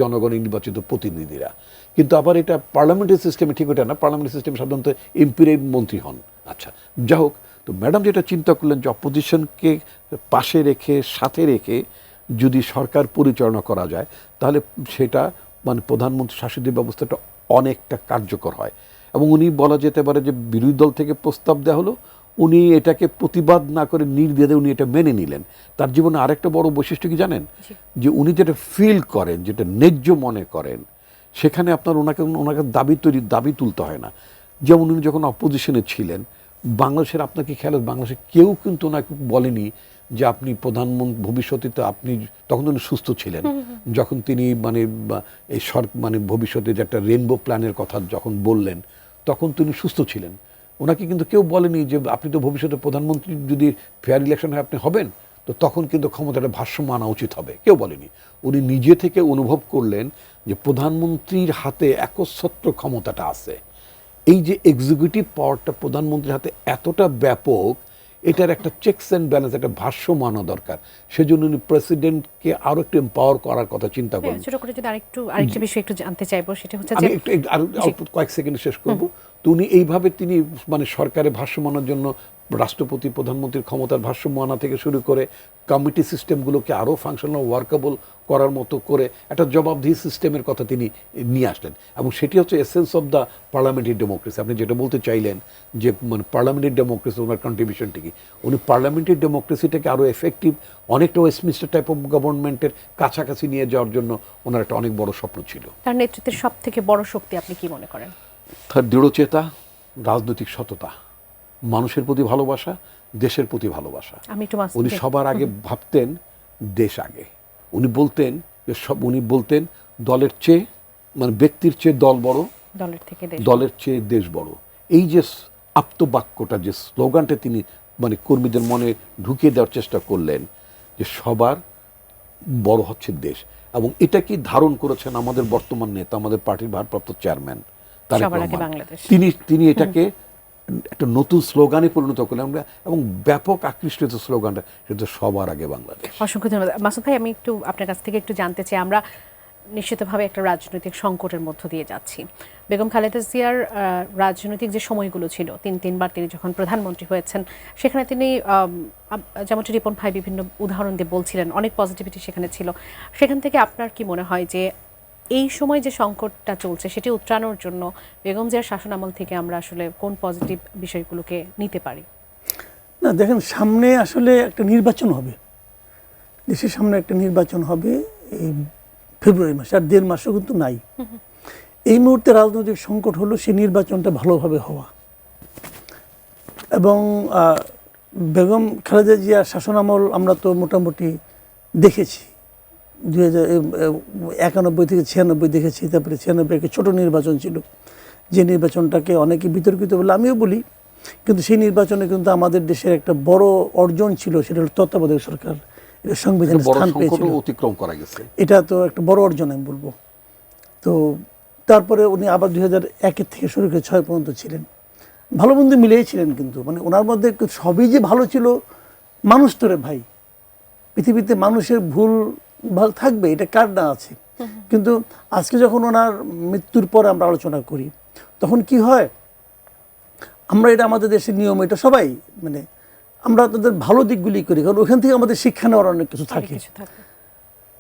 Speaker 2: জনগণের নির্বাচিত প্রতিনিধিরা। কিন্তু আবার এটা পার্লামেন্টারি সিস্টেমে ঠিক ওটা না, পার্লামেন্টারি সিস্টেমে সাধারণত এমপিরাই মন্ত্রী হন। আচ্ছা, যা হোক, তো ম্যাডাম যেটা চিন্তা করলেন যে অপোজিশনকে পাশে রেখে, সাথে রেখে যদি সরকার পরিচালনা করা যায়, তাহলে সেটা মানে প্রধানমন্ত্রী শাসিত ব্যবস্থাটা অনেকটা কার্যকর হয়। এবং উনি বলা যেতে পারে যে বিরোধী দল থেকে প্রস্তাব দেওয়া হলো, উনি এটাকে প্রতিবাদ না করে নির্দ্বিধায় উনি এটা মেনে নিলেন। তার জীবনে আরেকটা বড় বৈশিষ্ট্য কি জানেন, যে উনি যেটা ফিল করেন, যেটা ন্যায্য মনে করেন, সেখানে আপনার ওনাকে দাবি তুলতে হয় না। যেমন উনি যখন অপোজিশনে ছিলেন, বাংলাদেশের আপনাকে খেয়াল, বাংলাদেশে কেউ কিন্তু ওনাকে বলেনি যে আপনি প্রধানমন্ত্রী ভবিষ্যতে, আপনি তখন উনি সুস্থ ছিলেন, যখন তিনি মানে এই মানে ভবিষ্যতে যে একটা রেইনবো প্ল্যানের কথা যখন বললেন, তখন তিনি সুস্থ ছিলেন। ওনাকে কিন্তু কেউ বলেনি যে আপনি তো ভবিষ্যতে প্রধানমন্ত্রী, যদি ফেয়ার ইলেকশন হয় আপনি হবেন, তো তখন কিন্তু ক্ষমতাটা ভারসাম্য আনা উচিত হবে, কেউ বলেনি। উনি নিজে থেকে অনুভব করলেন যে প্রধানমন্ত্রীর হাতে একচ্ছত্র ক্ষমতাটা আছে। এই যে এক্সিকিউটিভ পাওয়ারটা প্রধানমন্ত্রীর হাতে এতটা ব্যাপক, এটার একটা চেকস অ্যান্ড ব্যালেন্স, একটা ভারসাম্য আনা দরকার। সেজন্য উনি প্রেসিডেন্টকে আরো একটু এম্পাওয়ার করার কথা চিন্তা করেন।
Speaker 1: ছোট করে যদি আরেকটা বিষয় একটু জানতে চাইবো, সেটা হচ্ছে
Speaker 2: আমি অল্প কয়েক সেকেন্ডে শেষ করব। তো উনি এইভাবে তিনি মানে সরকারের ভারসাম্য আনার জন্য রাষ্ট্রপতি প্রধানমন্ত্রীর ক্ষমতার ভারসাম্য আনা থেকে শুরু করে কমিটি সিস্টেমগুলোকে আরও ফাংশনাল, ওয়ার্কেবল করার মতো করে একটা জবাবদিহি সিস্টেমের কথা তিনি নিয়ে আসলেন। এবং সেটি হচ্ছে essence of the parliamentary democracy. আপনি যেটা বলতে চাইলেন যে মানে পার্লামেন্টারি ডেমোক্রেসি, ওনার কন্ট্রিবিউশনটি কি, উনি পার্লামেন্টারি ডেমোক্রেসিটাকে আরও এফেক্টিভ, অনেকটা ওয়েস্টমিনিস্টার টাইপ অফ গভর্নমেন্টের কাছাকাছি নিয়ে যাওয়ার জন্য ওনার একটা অনেক বড় স্বপ্ন ছিল।
Speaker 1: তার নেতৃত্বের সব থেকে বড় শক্তি আপনি কি মনে করেন?
Speaker 2: তার দৃঢ়চেতা, রাজনৈতিক সততা, মানুষের প্রতি ভালোবাসা, দেশের প্রতি ভালোবাসা। উনি সবার আগে ভাবতেন দেশ আগে। উনি বলতেন দলের চেয়ে মানে ব্যক্তির চেয়ে দল বড়, দলের চেয়ে দেশ বড়। এই যে আপ্তবাক্যটা, যে স্লোগানটা তিনি মানে কর্মীদের মনে ঢুকিয়ে দেওয়ার চেষ্টা করলেন, যে সবার বড় হচ্ছে দেশ। এবং এটা কি ধারণ করেছেন আমাদের বর্তমান নেতা, আমাদের পার্টির ভারপ্রাপ্ত চেয়ারম্যান তারেক রহমান। তিনি এটাকে একটা নতুন স্লোগানে পরিণত করলেন আমরা, এবং ব্যাপক আকৃষ্ট স্লোগানটা, সেটা সবার আগে বাংলাদেশ।
Speaker 1: অসংখ্য ধন্যবাদ মাসুদ ভাই। আমি একটু আপনার কাছ থেকে একটু জানতে চাই, আমরা নিশ্চিতভাবে একটা রাজনৈতিক সংকটের মধ্য দিয়ে যাচ্ছি। বেগম খালেদা জিয়ার রাজনৈতিক যে সময়গুলো ছিল, তিনবার তিনি যখন প্রধানমন্ত্রী হয়েছেন, সেখানে তিনি যেমনটি রিপন ভাই বিভিন্ন উদাহরণ দিয়ে বলছিলেন, অনেক পজিটিভিটি সেখানে ছিল। সেখান থেকে আপনার কি মনে হয় যে এই সময় যে সংকটটা চলছে সেটি উত্তরানোর জন্য বেগম জিয়ার শাসনামল থেকে আমরা আসলে কোন পজিটিভ বিষয়গুলোকে নিতে পারি?
Speaker 3: না দেখেন, সামনে আসলে একটা নির্বাচন হবে, দেশের সামনে একটা নির্বাচন হবে এই ফেব্রুয়ারি মাসে, আর 1.5 মাসও কিন্তু নাই। এই মুহূর্তে রাজনৈতিক সংকট হলো সেই নির্বাচনটা ভালোভাবে হওয়া, এবং বেগম খালেদা জিয়ার শাসনামল আমরা তো মোটামুটি দেখেছি, 1991 থেকে 96 দেখেছি, তারপরে 96 একটা ছোটো নির্বাচন ছিল, যে নির্বাচনটাকে অনেকে বিতর্কিত বলে আমিও বলি, কিন্তু সেই নির্বাচনে কিন্তু আমাদের দেশের একটা বড় অর্জন ছিল, সেটা হলো তত্ত্বাবধায়ক সরকার, এটা সংবিধানে স্থান পেয়েছিল,
Speaker 2: অতিক্রম করা গেছে।
Speaker 3: এটা তো একটা বড় অর্জন আমি বলবো। তো তারপরে উনি আবার 2001 থেকে শুরু করে 6 পর্যন্ত ছিলেন, ভালো মন্দ মিলেই ছিলেন, কিন্তু মানে ওনার মধ্যে সবই যে ভালো ছিল, মানুষ তোরে ভাই, পৃথিবীতে মানুষের ভুল ভালো থাকবে, এটা কার না আছে। কিন্তু আজকে যখন ওনার মৃত্যুর পরে আমরা আলোচনা করি, তখন কি হয়, আমরা এটা আমাদের দেশের নিয়ম, এটা সবাই মানে আমরা তাদের ভালো দিকগুলি করি, কারণ ওখান থেকে আমাদের শিক্ষা নেওয়ার অনেক কিছু থাকে।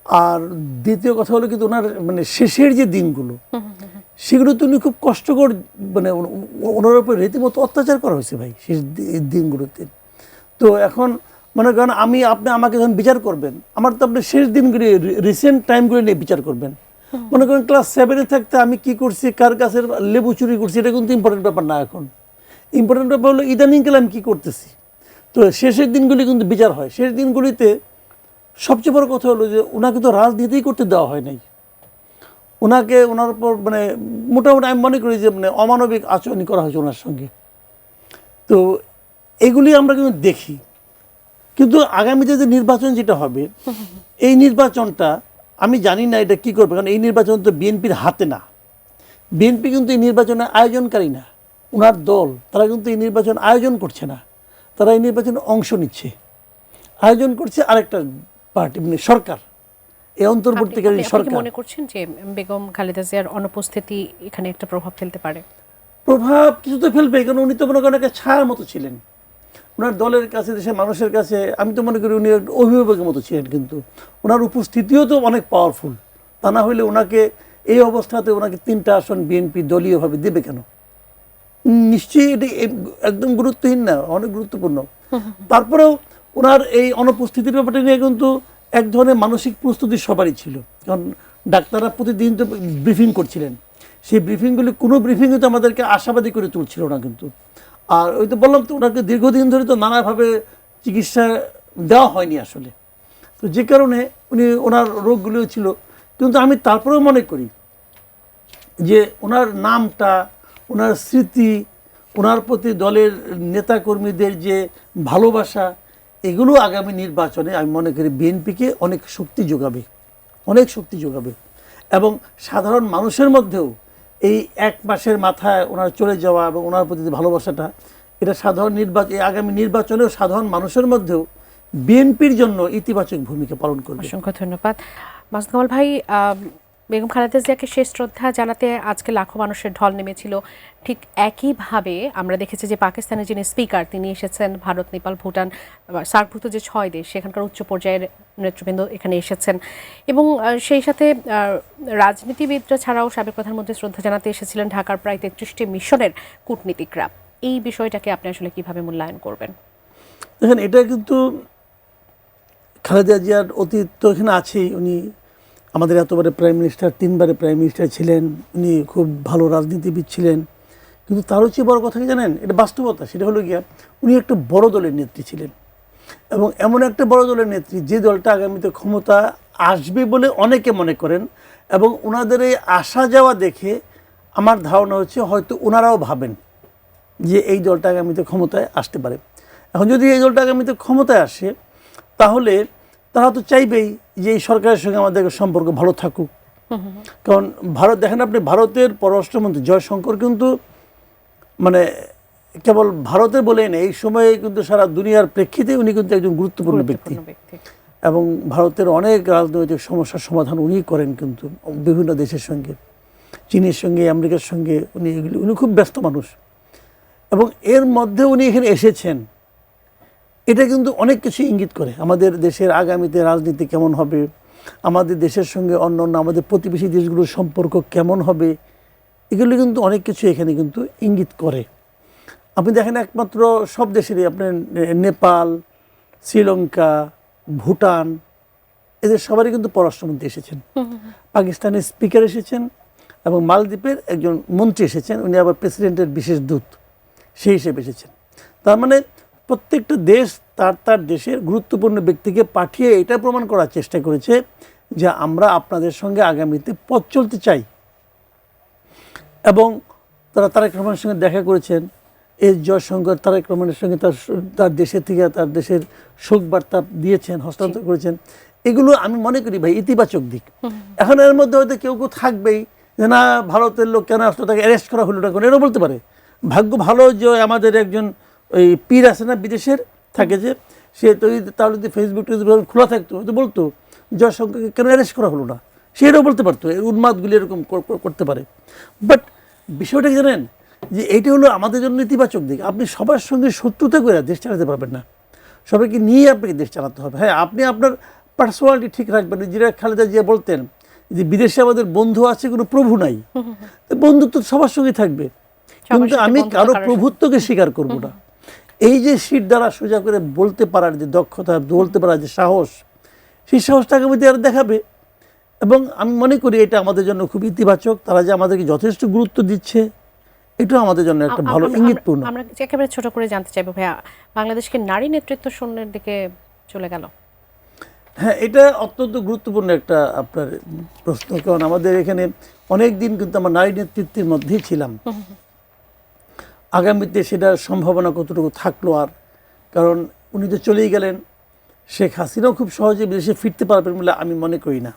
Speaker 3: আর দ্বিতীয় কথা হলো কিন্তু ওনার মানে শেষের যে দিনগুলো, সেগুলো তো উনি খুব কষ্টকর, মানে ওনার উপর রীতিমতো অত্যাচার করা হয়েছে ভাই শেষ দিনগুলোতে। তো এখন মনে করেন আপনি আমাকে যখন বিচার করবেন, আমার তো আপনি শেষ দিনগুলি, রিসেন্ট টাইমগুলি নিয়ে বিচার করবেন। মনে করেন ক্লাস 7-এ থাকতে আমি কি করছি, কার কাছে লেবু চুরি করছি, এটা কিন্তু ইম্পর্টেন্ট ব্যাপার না। এখন ইম্পর্টেন্ট ব্যাপার হলো ইদানিংকালে আমি কী করতেছি। তো শেষের দিনগুলি কিন্তু বিচার হয়। শেষ দিনগুলিতে সবচেয়ে বড় কথা হলো যে ওনাকে তো রাজনীতিই করতে দেওয়া হয় নাই, ওনার উপর মানে মোটামুটি আমি মনে করি যে মানে অমানবিক আচরণ করা হয়েছে ওনার সঙ্গে। তো এগুলি আমরা কিন্তু দেখি, কিন্তু আগামীতে যে নির্বাচন যেটা হবে, এই নির্বাচনটা আমি জানি না এটা কী করবে, কারণ এই নির্বাচন তো বিএনপির হাতে না। বিএনপি কিন্তু এই নির্বাচনের আয়োজনকারী না, ওনার দল তারা কিন্তু এই নির্বাচন আয়োজন করছে না, তারা এই নির্বাচনে অংশ নিচ্ছে, আয়োজন করছে আরেকটা পার্টি, মানে সরকার, এই অন্তর্বর্তীকালীন সরকার।
Speaker 1: মনে করছেন যে বেগম খালেদা জিয়ার অনুপস্থিতি এখানে একটা প্রভাব ফেলতে পারে?
Speaker 3: প্রভাব কিছু তো ফেলবে, কারণ উনি তো মনে করেন একটা ছায়ার মতো ছিলেন ওনার দলের কাছে, দেশের মানুষের কাছে। আমি তো মনে করি উনি অভিভাবকের মতো ছিলেন, কিন্তু ওনার উপস্থিতিও তো অনেক পাওয়ারফুল। তা না হলে ওনাকে এই অবস্থাতে ওনাকে 3টা আসন বিএনপি দলীয়ভাবে দেবে কেন? নিশ্চয়ই এটি একদম গুরুত্বহীন না, অনেক গুরুত্বপূর্ণ। তারপরেও ওনার এই অনুপস্থিতির ব্যাপারটা নিয়ে কিন্তু এক ধরনের মানসিক প্রস্তুতি সবারই ছিল, কারণ ডাক্তাররা প্রতিদিন তো ব্রিফিং করছিলেন, সেই ব্রিফিংগুলি কোনো ব্রিফিংই তো আমাদেরকে আশাবাদী করে তুলছিল না কিন্তু। আর ওই তো বললাম তো, ওনাকে দীর্ঘদিন ধরে তো নানাভাবে চিকিৎসা দেওয়া হয়নি আসলে, তো যে কারণে ওনার রোগগুলিও ছিল। কিন্তু আমি তারপরেও মনে করি যে ওনার নামটা, ওনার স্মৃতি, ওনার প্রতি দলের নেতাকর্মীদের যে ভালোবাসা, এগুলো আগামী নির্বাচনে আমি মনে করি বিএনপিকে অনেক শক্তি যোগাবে। এবং সাধারণ মানুষের মধ্যেও এই 1 মাসের মাথায় ওনার চলে যাওয়া এবং ওনার প্রতি ভালোবাসাটা, এটা আগামী নির্বাচনেও সাধারণ মানুষের মধ্যেও বিএনপির জন্য ইতিবাচক ভূমিকা পালন করবে।
Speaker 1: অসংখ্য ধন্যবাদ মাসুদ কামাল ভাই। বেগম খালেদা জিয়াকে শেষ শ্রদ্ধা জানাতে আজকে লাখো মানুষের ঢল নেমেছিল। ঠিক একইভাবে আমরা দেখেছি যে পাকিস্তানের যিনি স্পিকার, তিনি এসেছেন, ভারত, নেপাল, ভুটান, সার্কভুক্ত যে 6 দেশ, সেখানকার উচ্চ পর্যায়ের নেতৃবৃন্দ এখানে এসেছেন। এবং সেই সাথে রাজনীতিবিদরা ছাড়াও সাবেক প্রধানমন্ত্রী শ্রদ্ধা জানাতে এসেছিলেন ঢাকার প্রায় 33টি মিশনের কূটনীতিকরা। এই বিষয়টাকে আপনি আসলে কিভাবে মূল্যায়ন করবেন?
Speaker 3: দেখেন, এটা কিন্তু খালেদা জিয়ার অতীত তো এখানে আছেই। উনি আমাদের এতবারে প্রাইম মিনিস্টার, 3বারে প্রাইম মিনিস্টার ছিলেন, উনি খুব ভালো রাজনীতিবিদ ছিলেন। কিন্তু তারও চেয়ে বড় কথা কি জানেন, এটা বাস্তবতা, সেটা হলো গিয়া উনি একটা বড় দলের নেত্রী ছিলেন, এবং এমন একটা বড় দলের নেত্রী যে দলটা আগামীতে ক্ষমতা আসবে বলে অনেকে মনে করেন। এবং ওনাদের এই আসা যাওয়া দেখে আমার ধারণা হচ্ছে হয়তো ওনারাও ভাবেন যে এই দলটা আগামীতে ক্ষমতায় আসতে পারে। এখন যদি এই দলটা আগামীতে ক্ষমতায় আসে, তাহলে তারা তো চাইবেই যে এই সরকারের সঙ্গে আমাদের সম্পর্ক ভালো থাকুক। কারণ দেখেন আপনি, ভারতের পররাষ্ট্রমন্ত্রী জয়শঙ্কর কিন্তু মানে কেবল ভারতে বলেই না, এই সময়ে কিন্তু সারা দুনিয়ার প্রেক্ষিতে উনি কিন্তু একজন গুরুত্বপূর্ণ ব্যক্তি। এবং ভারতের অনেক রাজনৈতিক সমস্যার সমাধান উনিই করেন, কিন্তু বিভিন্ন দেশের সঙ্গে, চীনের সঙ্গে, আমেরিকার সঙ্গে উনি খুব ব্যস্ত মানুষ। এবং এর মধ্যে উনি এখানে এসেছেন, এটা কিন্তু অনেক কিছু ইঙ্গিত করে আমাদের দেশের আগামীতে রাজনীতি কেমন হবে, আমাদের দেশের সঙ্গে অন্য অন্য আমাদের প্রতিবেশী দেশগুলোর সম্পর্ক কেমন হবে, এগুলো কিন্তু অনেক কিছু এখানে কিন্তু ইঙ্গিত করে। আপনি দেখেন একমাত্র সব দেশেরই, আপনার নেপাল, শ্রীলঙ্কা, ভুটান, এদের সবারই কিন্তু পররাষ্ট্রমন্ত্রী এসেছেন, পাকিস্তানের স্পিকার এসেছেন, এবং মালদ্বীপের একজন মন্ত্রী এসেছেন, উনি আবার প্রেসিডেন্টের বিশেষ দূত সেই হিসেবে এসেছেন। তার মানে প্রত্যেকটা দেশ তার তার দেশের গুরুত্বপূর্ণ ব্যক্তিকে পাঠিয়ে এটা প্রমাণ করার চেষ্টা করেছে যে আমরা আপনাদের সঙ্গে আগামীতে পথ চলতে চাই। এবং তারা তারেক রহমানের সঙ্গে দেখা করেছেন, এস জয়শঙ্কর তারেক রহমানের সঙ্গে তার দেশের থেকে তার দেশের শোক বার্তা দিয়েছেন, হস্তান্তর করেছেন। এগুলো আমি মনে করি ভাই ইতিবাচক দিক। এখন এর মধ্যে হয়তো কেউ কেউ থাকবেই যে না ভারতের লোক কেন আসলো, তাকে অ্যারেস্ট করা হলো না, এরও বলতে পারে। ভাগ্য ভালো যে আমাদের একজন ওই পীর আছে না বিদেশের থাকে, যে সে তো তার যদি ফেসবুক খোলা থাকতো তো বলতো জয়শঙ্করকে কেন অ্যারেস্ট করা হলো না, সে এটাও বলতে পারতো। এই উন্মাদগুলি এরকম করতে পারে। বাট বিষয়টা জানেন যে এইটা হলো আমাদের জন্য ইতিবাচক দিক। আপনি সবার সঙ্গে শত্রুতা করে দেশ চালাতে পারবেন না, সবাইকে নিয়ে আপনাকে দেশ চালাতে হবে। হ্যাঁ, আপনি আপনার পার্সোনালিটি ঠিক রাখবেন। যেটা খালেদা জিয়া বলতেন যে বিদেশে আমাদের বন্ধু আছে, কোনো প্রভু নাই। বন্ধুত্ব সবার সঙ্গে থাকবে, কিন্তু আমি কারো প্রভুত্বকে স্বীকার করব না। এই যে সিট দ্বারা সোজা করে বলতে পারার যে দক্ষতা, বলতে পারার যে সাহস, সেই সাহসটা আগামীতে আর দেখাবে। এবং আমি মনে করি এটা আমাদের জন্য খুব ইতিবাচক। তারা যে আমাদেরকে যথেষ্ট গুরুত্ব দিচ্ছে, এটাও আমাদের জন্য একটা ভালো ইঙ্গিতপূর্ণ।
Speaker 1: আমরা একেবারে ছোট করে জানতে চাইবো ভাইয়া, বাংলাদেশকে নারী নেতৃত্ব শূন্যের দিকে চলে গেল?
Speaker 3: হ্যাঁ, এটা অত্যন্ত গুরুত্বপূর্ণ একটা আপনার প্রশ্ন, কারণ আমাদের এখানে অনেক দিন কিন্তু আমরা নারী নেতৃত্বের মধ্যেই ছিলাম। আগামীতে সেটার সম্ভাবনা কতটুকু থাকলো আর, কারণ উনি তো চলেই গেলেন, শেখ হাসিনাও খুব সহজে বিদেশে ফিরতে পারবেন বলে আমি মনে করি না।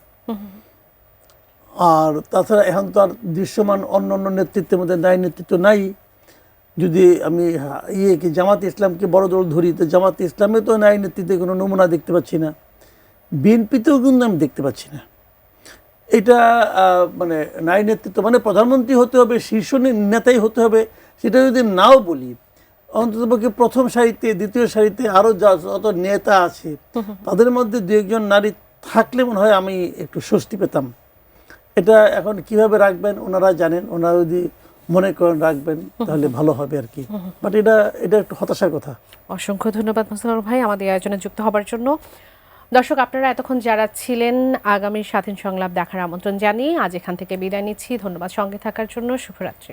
Speaker 3: আর তাছাড়া এখন তো আর দৃশ্যমান অন্য অন্য নেতৃত্বের মধ্যে নারী নেতৃত্ব নাই। যদি আমি কি জামাতে ইসলামকে বড় দল ধরি, তো জামাতে ইসলামে তো নারী নেতৃত্বে কোনো নমুনা দেখতে পাচ্ছি না, বিএনপিতেও কিন্তু আমি দেখতে পাচ্ছি না। এটা মানে নারী নেতৃত্ব মানে প্রধানমন্ত্রী হতে হবে, শীর্ষ নেতাই হতে হবে, সেটা যদি নাও বলি, অন্ততপক্ষে প্রথম সারিতে, দ্বিতীয় সারিতে আরও যত নেতা আছে তাদের মধ্যে দু একজন নারী থাকলে মনে হয় আমি একটু স্বস্তি পেতাম। এটা এখন কিভাবে রাখবেন ওনারা জানেন, ওনারা যদি মনে করেন রাখবেন তাহলে ভালো হবে আর কি। বাট এটা একটু হতাশার কথা।
Speaker 1: অসংখ্য ধন্যবাদ মোস্তাফা ভাই আমাদের আয়োজনে যুক্ত হবার জন্য। দর্শক, আপনারা এতক্ষণ যারা ছিলেন, আগামী স্বাধীন সংলাপ দেখার আমন্ত্রণ জানিয়ে আজ এখান থেকে বিদায় নিচ্ছি। ধন্যবাদ সঙ্গে থাকার জন্য। শুভরাত্রি।